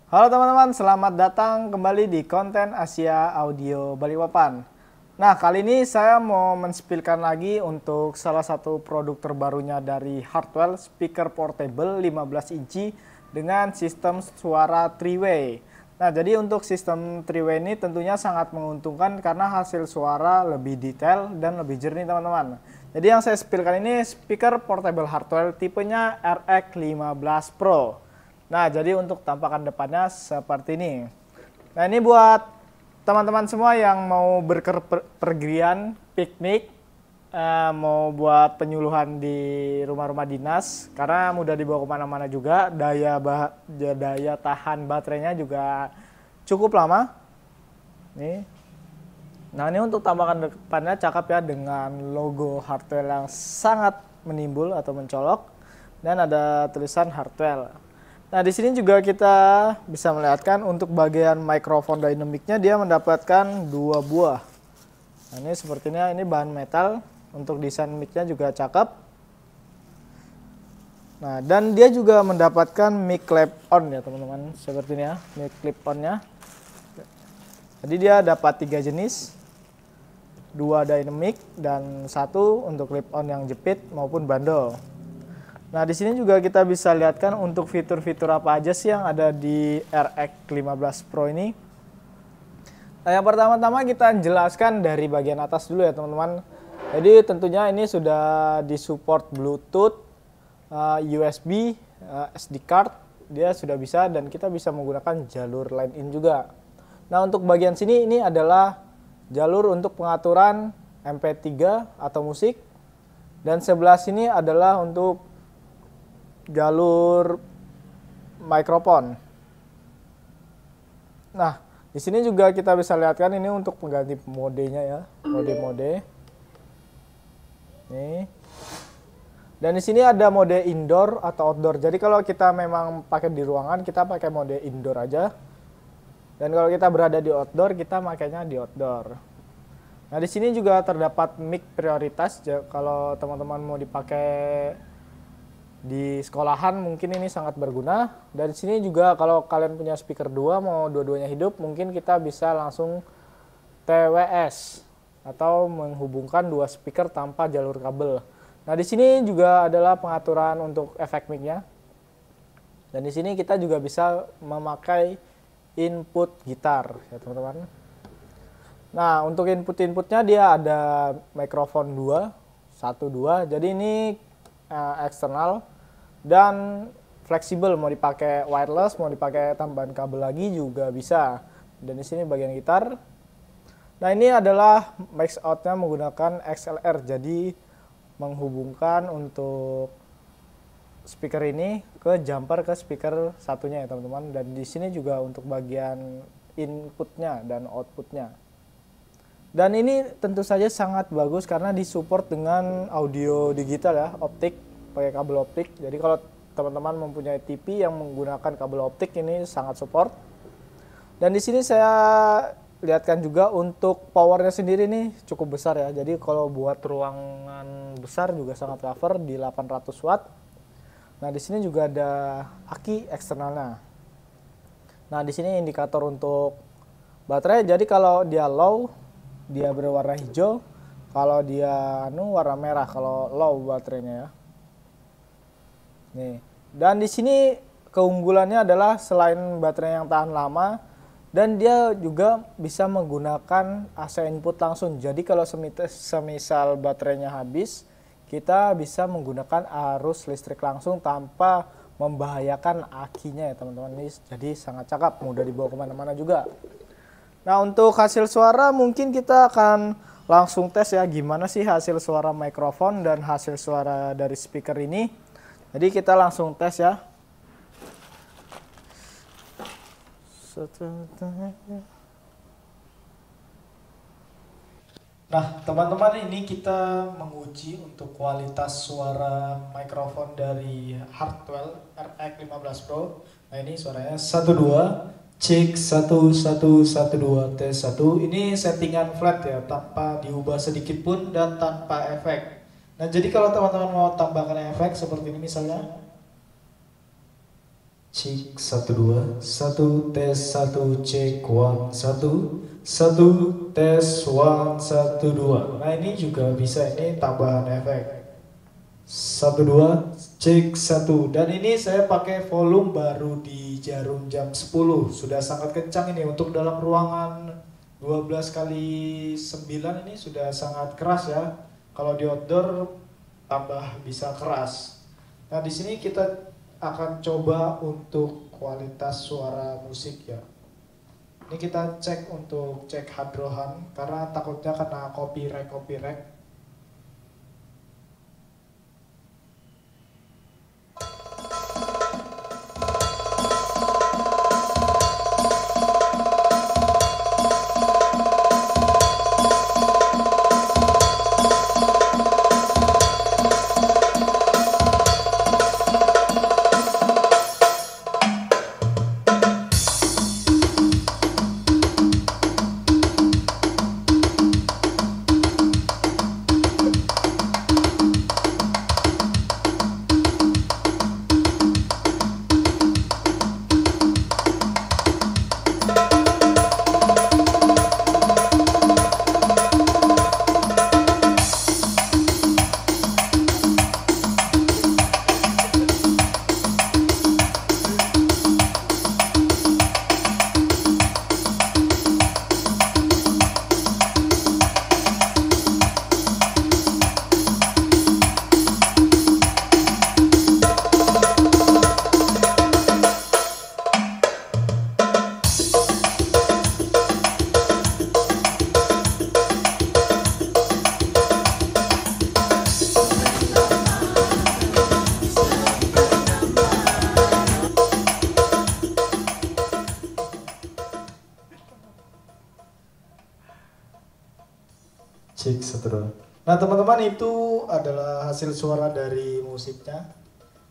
Halo teman-teman, selamat datang kembali di konten Asia Audio Balikpapan. Nah, kali ini saya mau men-spillkan lagi untuk salah satu produk terbarunya dari Hartwell, speaker portable 15 inci dengan sistem suara 3-way. Nah, jadi untuk sistem 3-way ini tentunya sangat menguntungkan karena hasil suara lebih detail dan lebih jernih teman-teman. Jadi yang saya spillkan ini speaker portable Hartwell tipenya RX15 Pro. Nah, jadi untuk tampakan depannya seperti ini. Nah, ini buat teman-teman semua yang mau berpergian, piknik, mau buat penyuluhan di rumah-rumah dinas, karena mudah dibawa kemana-mana juga, daya tahan baterainya juga cukup lama. Nih. Nah, ini untuk tampakan depannya cakep ya, dengan logo Hartwell yang sangat menimbul atau mencolok, dan ada tulisan Hartwell. Nah, di sini juga kita bisa melihatkan untuk bagian mikrofon dynamicnya dia mendapatkan 2 buah. Nah, ini sepertinya ini bahan metal, untuk desain mic-nya juga cakep. Nah, dan dia juga mendapatkan mic clip on ya teman-teman, seperti ini ya, mic clip on-nya. Jadi dia dapat 3 jenis, 2 dynamic dan 1 untuk clip on yang jepit maupun bandol. Nah, di sini juga kita bisa lihatkan untuk fitur-fitur apa aja sih yang ada di RX15 Pro ini. Nah, yang pertama-tama kita jelaskan dari bagian atas dulu ya teman-teman. Jadi tentunya ini sudah disupport Bluetooth, USB, SD card, dia sudah bisa dan kita bisa menggunakan jalur line in juga. Nah, untuk bagian sini ini adalah jalur untuk pengaturan MP3 atau musik. Dan sebelah sini adalah untuk jalur mikrofon. Nah, di sini juga kita bisa lihatkan ini untuk pengganti modenya ya, mode-mode. Nih. Dan di sini ada mode indoor atau outdoor. Jadi kalau kita memang pakai di ruangan, kita pakai mode indoor aja. Dan kalau kita berada di outdoor, kita makainya di outdoor. Nah, di sini juga terdapat mic prioritas. Kalau teman-teman mau dipakai di sekolahan mungkin ini sangat berguna. Dan di sini juga kalau kalian punya speaker 2 mau dua-duanya hidup, mungkin kita bisa langsung TWS atau menghubungkan 2 speaker tanpa jalur kabel. Nah, di sini juga adalah pengaturan untuk efek mic-nya. Dan di sini kita juga bisa memakai input gitar ya teman-teman. Nah, untuk input-inputnya dia ada mikrofon 2, 1 2. Jadi ini eksternal dan fleksibel, mau dipakai wireless, mau dipakai tambahan kabel lagi juga bisa. Dan di sini bagian gitar. Nah, ini adalah max out-nya menggunakan XLR, jadi menghubungkan untuk speaker ini ke jumper ke speaker satunya ya teman-teman. Dan di sini juga untuk bagian inputnya dan outputnya. Dan ini tentu saja sangat bagus karena disupport dengan audio digital ya, optik, pakai kabel optik. Jadi kalau teman-teman mempunyai TV yang menggunakan kabel optik ini sangat support. Dan di sini saya lihatkan juga untuk powernya sendiri nih cukup besar ya. Jadi kalau buat ruangan besar juga sangat cover di 800 watt. Nah, di sini juga ada aki eksternalnya. Nah, di sini indikator untuk baterai. Jadi kalau dia low dia berwarna hijau, kalau dia warna merah kalau low baterainya ya. Nih. Dan di sini keunggulannya adalah selain baterai yang tahan lama, dan dia juga bisa menggunakan AC input langsung. Jadi kalau semisal baterainya habis, kita bisa menggunakan arus listrik langsung tanpa membahayakan akinya ya teman-teman. Ini jadi sangat cakep, mudah dibawa kemana-mana juga. Nah, untuk hasil suara mungkin kita akan langsung tes ya gimana sih hasil suara mikrofon dan hasil suara dari speaker ini. Jadi kita langsung tes ya. Nah, teman-teman, ini kita menguji untuk kualitas suara mikrofon dari Hartwell RX15 Pro. Nah, ini suaranya 1 2. Cek 1 1 1 2 tes 1. Ini settingan flat ya, tanpa diubah sedikit pun dan tanpa efek. Nah, jadi kalau teman-teman mau tambahkan efek seperti ini misalnya, Cek satu dua, satu tes satu cek one satu, satu tes one satu dua. Nah ini juga bisa, ini tambahan efek. Satu dua, cek satu. Dan ini saya pakai volume baru di jarum jam 10. Sudah sangat kencang ini untuk dalam ruangan 12 kali 9 ini sudah sangat keras ya. Kalau di outdoor tambah bisa keras. Nah di sini kita akan coba untuk kualitas suara musik ya. Ini kita cek untuk cek hadrohan karena takutnya kena copyright. Cek satu dua. Nah teman-teman, itu adalah hasil suara dari musiknya.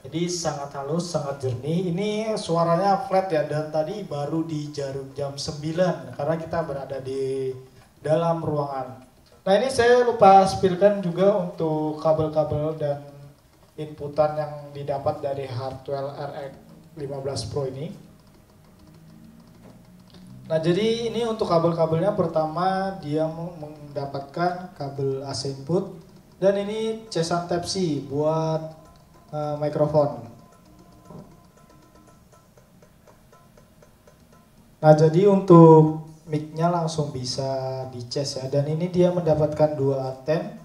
Jadi sangat halus, sangat jernih. Ini suaranya flat ya, dan tadi baru di jarum jam 9 karena kita berada di dalam ruangan. Nah ini saya lupa spillkan juga untuk kabel-kabel dan inputan yang didapat dari Hartwell RX 15 Pro ini. Nah jadi ini untuk kabel-kabelnya, pertama dia mendapatkan kabel AC input, dan ini cesan Type-C buat mikrofon. Nah jadi untuk mic-nya langsung bisa dicas ya, dan ini dia mendapatkan dua anten,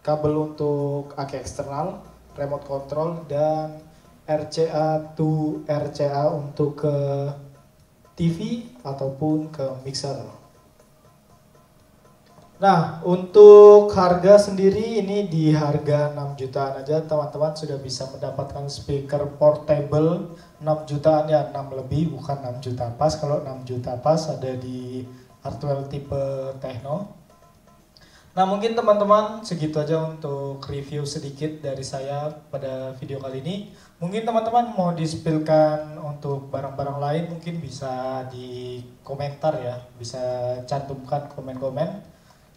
kabel untuk AC eksternal, remote control, dan RCA to RCA untuk ke TV ataupun ke mixer. Nah, untuk harga sendiri ini di harga 6 jutaan aja teman-teman sudah bisa mendapatkan speaker portable 6 jutaan ya, 6 lebih bukan 6 juta pas. Kalau 6 juta pas ada di Hartwell tipe Techno. Nah, mungkin teman-teman segitu aja untuk review sedikit dari saya pada video kali ini. Mungkin teman-teman mau di-spillkan untuk barang-barang lain, mungkin bisa di komentar ya, bisa cantumkan komen-komen.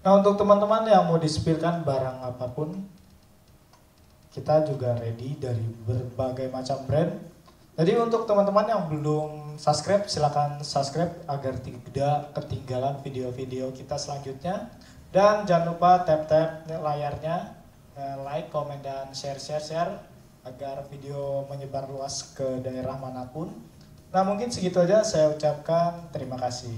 Nah untuk teman-teman yang mau di-spillkan barang apapun, kita juga ready dari berbagai macam brand. Jadi untuk teman-teman yang belum subscribe, silahkan subscribe agar tidak ketinggalan video-video kita selanjutnya. Dan jangan lupa tap-tap layarnya, like, komen, dan share agar video menyebar luas ke daerah manapun. Nah mungkin segitu aja, saya ucapkan terima kasih.